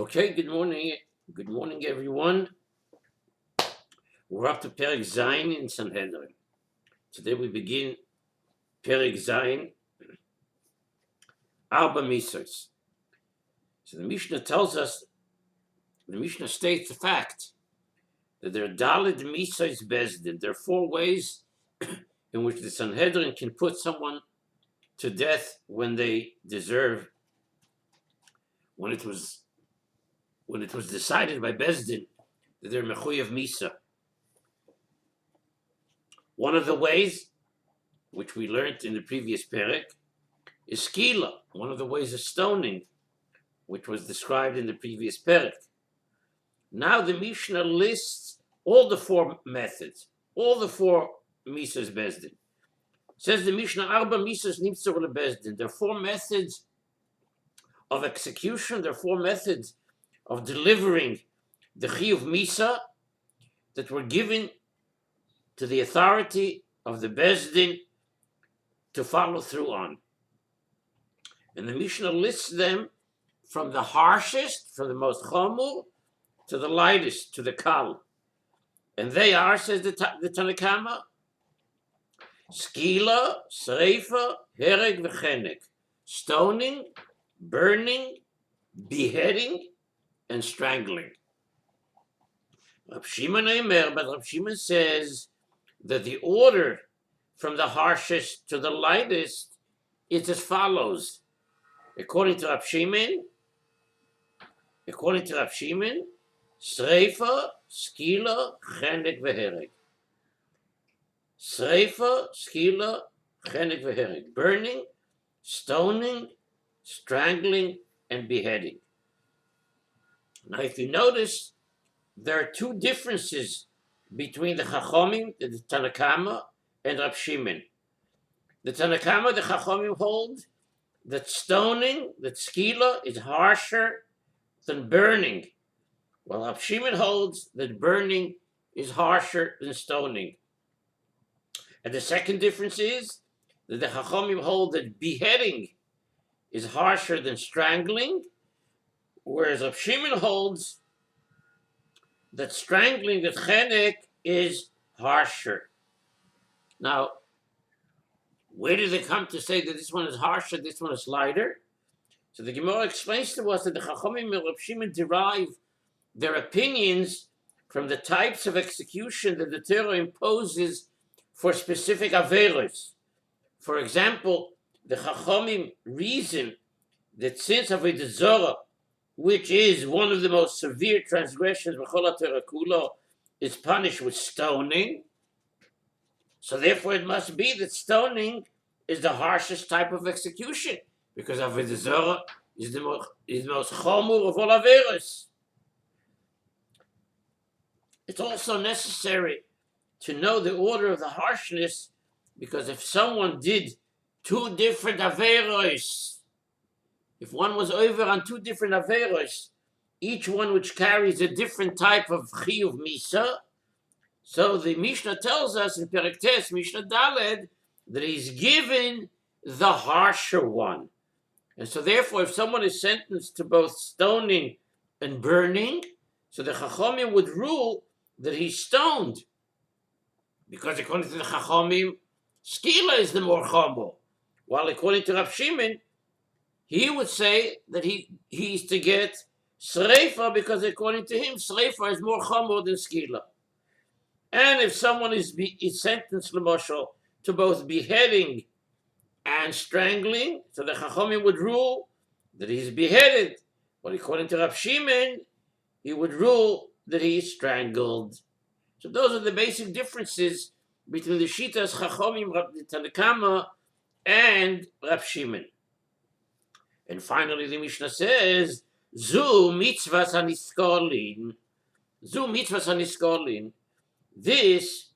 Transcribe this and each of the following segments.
Okay, good morning. Good morning, everyone. We're up to Perek Zayin in Sanhedrin. Today we begin Perek Zayin, Arba Misos. So the Mishnah tells us, the Mishnah states the fact that there are Daled Misos Bezdin. There are four ways in which the Sanhedrin can put someone to death when they deserve, when it was decided by Bezdin that they're Mechuyev Misa. One of the ways, which we learned in the previous Perek, is skila. One of the ways is stoning, which was described in the previous Perek. Now the Mishnah lists all the four methods, all the four Misas Bezdin. Says the Mishnah, Arba Misas Nimtzor LeBezdin. There are four methods of execution, there are four methods of delivering the Chiyuv Misa that were given to the authority of the Bezdin to follow through on. And the Mishnah lists them from the harshest, from the most chomur, to the lightest, to the kal. And they are, says the Tanakama, skila, sreifa, hereg v'chenek, stoning, burning, beheading, and strangling. Rab Shimon Eimer, but Rab Shimon says that the order from the harshest to the lightest is as follows. According to Rab Shimon, Sreifa, Skila, Chenek v'Hereg. Sreifa, Skila, Chenek v'Hereg. Burning, stoning, strangling, and beheading. Now, if you notice, there are two differences between the Chachomim, the Tanakama, and Rab Shimon. The Tanakama, the Chachomim hold that stoning, that skila, is harsher than burning, while Rab Shimon holds that burning is harsher than stoning. And the second difference is that the Chachomim hold that beheading is harsher than strangling, whereas Rab Shimon holds that strangling, that chenek, is harsher. Now, where did they come to say that this one is harsher, this one is lighter? So the Gemara explains to us that the Chachamim and Rab Shimon derive their opinions from the types of execution that the Torah imposes for specific averos. For example, the Chachamim reason that since Avodah Zarah, which is one of the most severe transgressions, B'chol HaTorah Kulo, is punished with stoning, so therefore it must be that stoning is the harshest type of execution, because Avodah Zarah is the most chomur of all averos. It's also necessary to know the order of the harshness, because if someone did two different averos, if one was over on two different averos, each one which carries a different type of chiyuv misa, so the Mishnah tells us in Perek Tes, Mishnah Daled, that he's given the harsher one. And so therefore, if someone is sentenced to both stoning and burning, so the Chachomim would rule that he's stoned. Because according to the Chachomim, skila is the more chomo. While according to Rab Shimon, he would say that he's to get sreifa, because according to him, sreifa is more chomo than skila. And if someone is sentenced, l'moshel, to both beheading and strangling, so the Chachomim would rule that he's beheaded. But according to Rab Shimon, he would rule that he is strangled. So those are the basic differences between the Shitas Chachomim, the Tanakama, and Rab Shimon. And finally, the Mishnah says, Zu mitzvahs haniskolin. Zu mitzvahs haniskolin. This,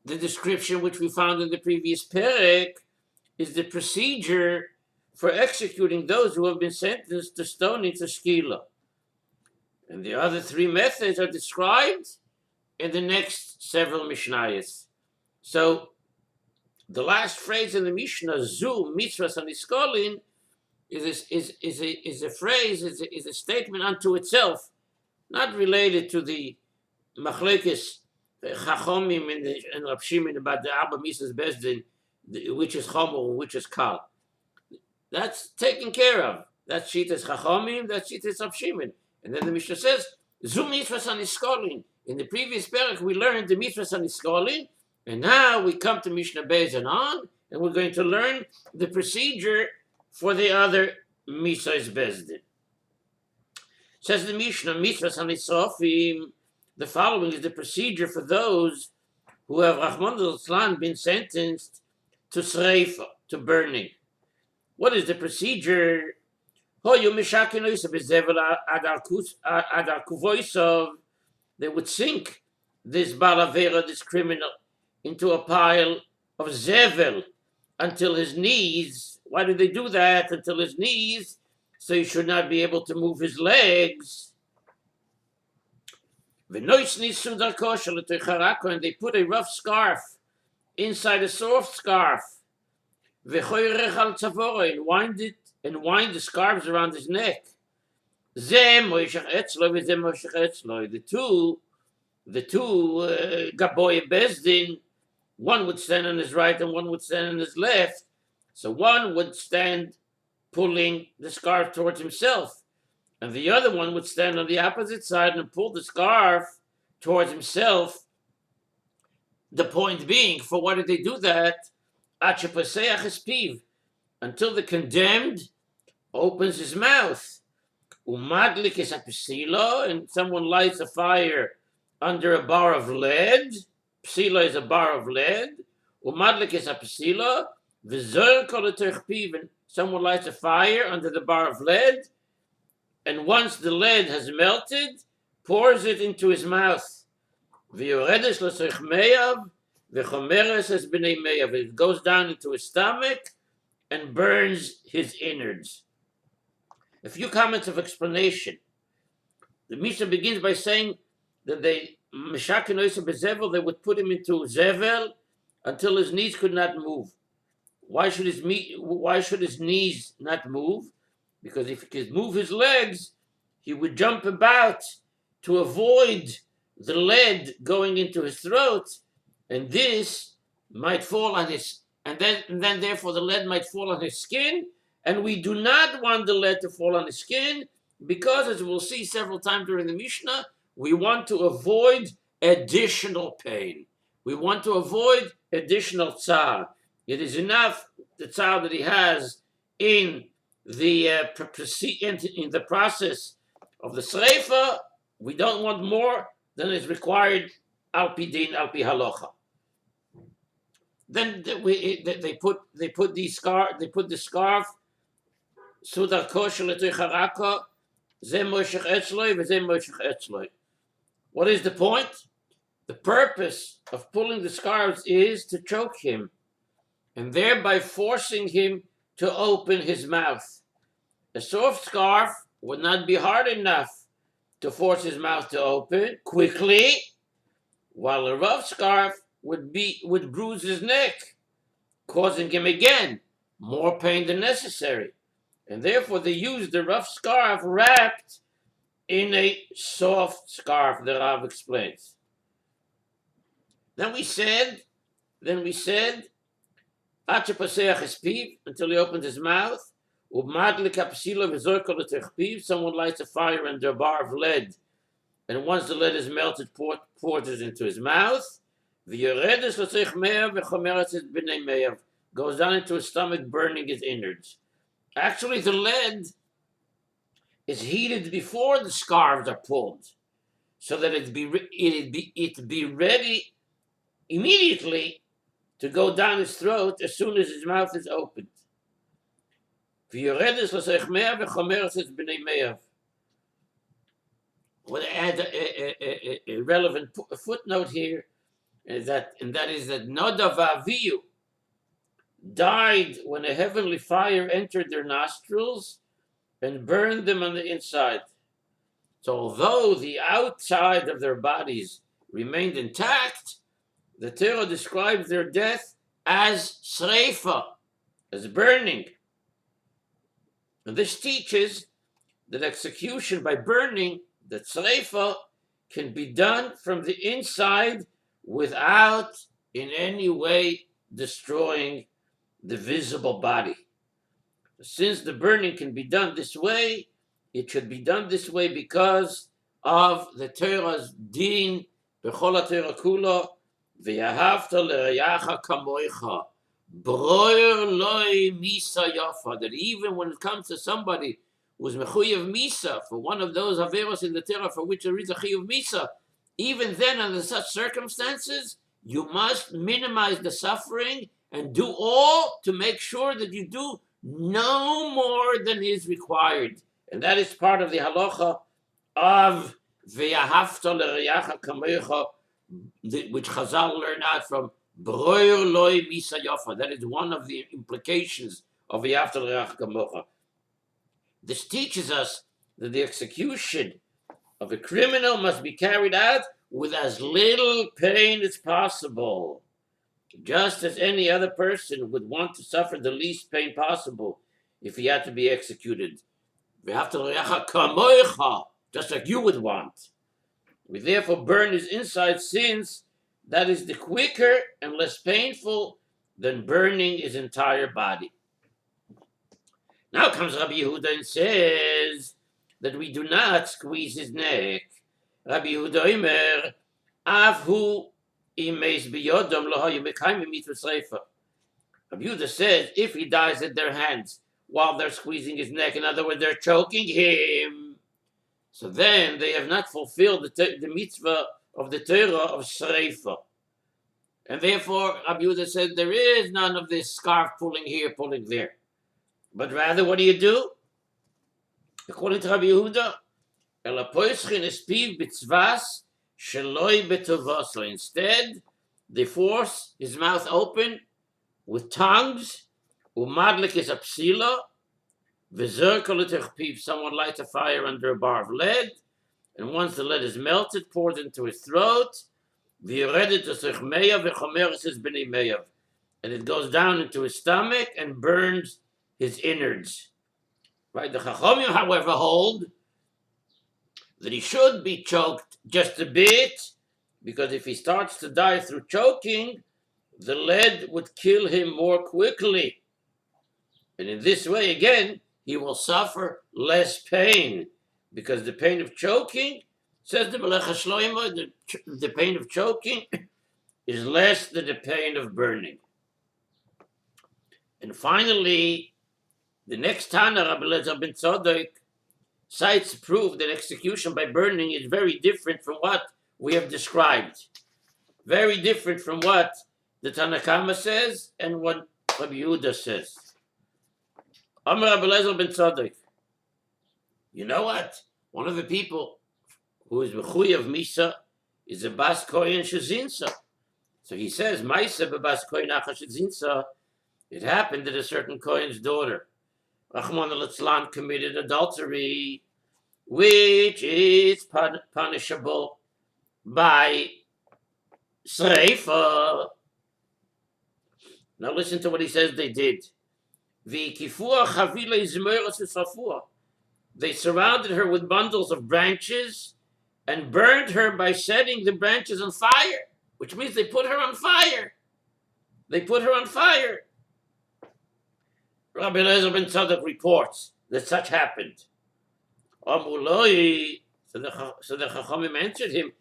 the description which we found in the previous Perek, is the procedure for executing those who have been sentenced to stoning to skila. And the other three methods are described in the next several Mishnayos. So the last phrase in the Mishnah, Zu mitzvahs haniskolin, is a phrase, is a statement unto itself, not related to the machlekes chachomim and Rav Shimon about the Abba Mises Bezdin, which is chomo, which is kal. That's taken care of. That's Shitas Chachomim, that's Shitas Rav Shimon. And then the Mishnah says, Zu mitzvahs haniskolin. In the previous parak, we learned the mitzvahs haniskolin, and now we come to Mishnah Beis and on, and we're going to learn the procedure for the other mitzvahs bezdin. Says the Mishnah, mitzvahs hanisofim. The following is the procedure for those who have Rahman al been sentenced to sreifa, to burning. What is the procedure? They would sink this balavera, this criminal, into a pile of zevel until his knees. Why do they do that? Until his knees, so he should not be able to move his legs. And they put a rough scarf inside a soft scarf. And wind the scarves around his neck. The two Gaboy Bezdin, one would stand on his right and one would stand on his left. So one would stand pulling the scarf towards himself, and the other one would stand on the opposite side and pull the scarf towards himself. The point being, for what did they do that? Until the condemned opens his mouth. And someone lights a fire under a bar of lead. Psila is a bar of lead. And someone lights a fire under the bar of lead, and once the lead has melted, pours it into his mouth. It goes down into his stomach and burns his innards. A few comments of explanation. The Mishnah begins by saying that they would put him into zevel until his knees could not move. Why should his knees not move? Because if he could move his legs, he would jump about to avoid the lead going into his throat, and this might fall on his, and then therefore the lead might fall on his skin, and we do not want the lead to fall on his skin because, as we'll see several times during the Mishnah, we want to avoid additional pain. We want to avoid additional tzar. It is enough the tzar that he has in the process of the sreifa. We don't want more than is required al pi din, al pi halacha. Then they put the scarf sudar kosher letecharaka ze moshech etzloi v'ze moshech etzloi. What is the point? The purpose of pulling the scarves is to choke him, and thereby forcing him to open his mouth. A soft scarf would not be hard enough to force his mouth to open quickly, while a rough scarf would bruise his neck, causing him again more pain than necessary. And therefore they used the rough scarf wrapped in a soft scarf, the Rav explains. Then we said, until he opens his mouth. Someone lights a fire under a bar of lead, and once the lead is melted, pours it into his mouth. Goes down into his stomach, burning his innards. Actually, the lead is heated before the scarves are pulled, so that it'd be ready immediately to go down his throat as soon as his mouth is opened. I want to add a relevant footnote here, and that is that Nadav Avihu died when a heavenly fire entered their nostrils and burned them on the inside. So although the outside of their bodies remained intact, the Torah describes their death as sreifa, as burning. And this teaches that execution by burning, the tzreifa, can be done from the inside without in any way destroying the visible body. Since the burning can be done this way, it should be done this way because of the Torah's din, b'chol Torah kula, v'yahavta l'reyacha kamoicha, broyer loy misa yafa, that even when it comes to somebody who's mechuyev misa, for one of those averos in the Torah for which there is a chiyuv misa, even then under such circumstances, you must minimize the suffering and do all to make sure that you do no more than is required. And that is part of the halacha of V'yahavta l'reyacha kamecha, which Chazal learn out from Broyer loy misa yafa. That is one of the implications of V'yahavta l'reyacha kamecha. This teaches us that the execution of a criminal must be carried out with as little pain as possible, just as any other person would want to suffer the least pain possible if he had to be executed. Just like you would want. We therefore burn his inside, since that is the quicker and less painful than burning his entire body. Now comes Rabbi Yehuda and says that we do not squeeze his neck. Rabbi Yehuda Omer, Avhu imeis biyodom lo hayu mekayim mitzvah sreifa. Rabbi Yehuda says if he dies at their hands while they're squeezing his neck, in other words, they're choking him, so then they have not fulfilled the mitzvah of the Torah of sreifa. And therefore, Rabbi Yehuda said there is none of this scarf pulling here, pulling there. But rather, what do? According to Rabbi Yehuda, so instead, they force his mouth open with tongues, umadlik is a psila, someone lights a fire under a bar of lead, and once the lead is melted, poured into his throat, and it goes down into his stomach and burns his innards. Right? The Chachamim, however, hold that he should be choked just a bit, because if he starts to die through choking, the lead would kill him more quickly. And in this way, again, he will suffer less pain, because the pain of choking, says the Melech HaShloimo, the pain of choking is less than the pain of burning. And finally, the next Tana, Rabbi Eliezer ben Tzadok, cites proof that execution by burning is very different from what we have described. Very different from what the Tanna Kama says and what Rabbi Yehuda says. Amar Rabbi Eliezer ben Tzadok. You know what? One of the people who is Mechuyev Misa is a Bas Kohen Shezinsa. So he says, Maisa b'Bas Kohen Acha Shezinsa. It happened that a certain Kohen's daughter, Rahman al-Islam, committed adultery, which is punishable by Sreifa. Now listen to what he says they did. They surrounded her with bundles of branches and burned her by setting the branches on fire, which means they put her on fire. They put her on fire. Rabbi Eliezer ben Tzadok reports that such happened. Amuloi, so the Chachamim answered him,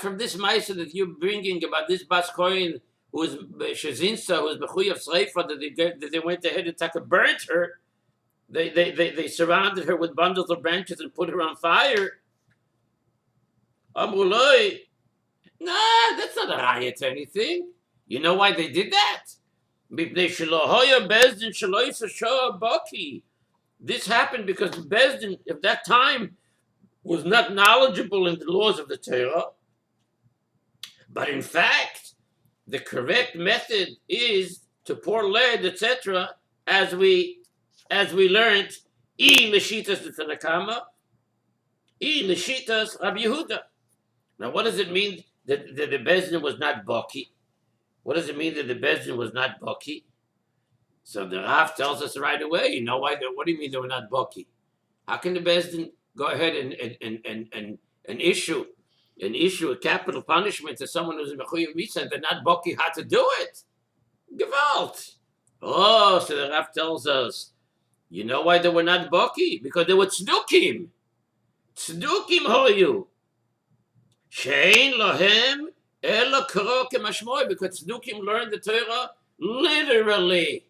from this Maisa that you're bringing about this Bas Kohen, who is Shezinsa, who is Mechuyev Sreifa, that they went ahead and burnt her, they surrounded her with bundles of branches and put her on fire. Amuloi, that's not a riot or anything. You know why they did that? This happened because the Bezdin at that time was not knowledgeable in the laws of the Torah. But in fact, the correct method is to pour lead, etc., as we learned, l'shitas the Tanna Kama, l'shitas Rabbi Yehuda. Now, what does it mean that the Bezdin was not Baki? What does it mean that the Bezdin was not Baki? So the Rav tells us right away, you know why? What do you mean they were not Baki? How can the Bezdin go ahead and issue a capital punishment to someone who's in Mechuyev Misa and they're not Baki how to do it? Gewalt. Oh, so the Rav tells us, you know why they were not Baki? Because they were Tzdukim. Tzdukim hoyu. Shein lohem elo karo kemashmoy, because Tzdukim learned the Torah literally,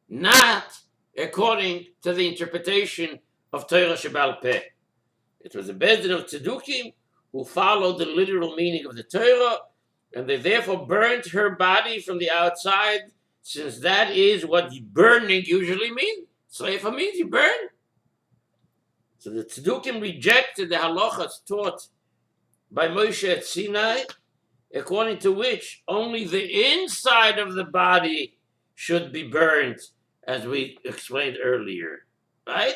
not according to the interpretation of Torah Shebal Peh. It was a Bezdin of Tzdukim who followed the literal meaning of the Torah, and they therefore burnt her body from the outside, since that is what burning usually means. Sreifa means you burn. So the Tzdukim rejected the halachas taught by Moshe at Sinai, according to which only the inside of the body should be burned, as we explained earlier, right?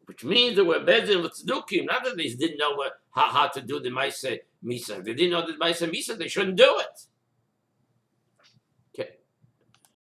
Which means there were Bezdin with Tzdukim, not that they didn't know how to do the Maaseh Misa. If they didn't know the Maaseh Misa, they shouldn't do it.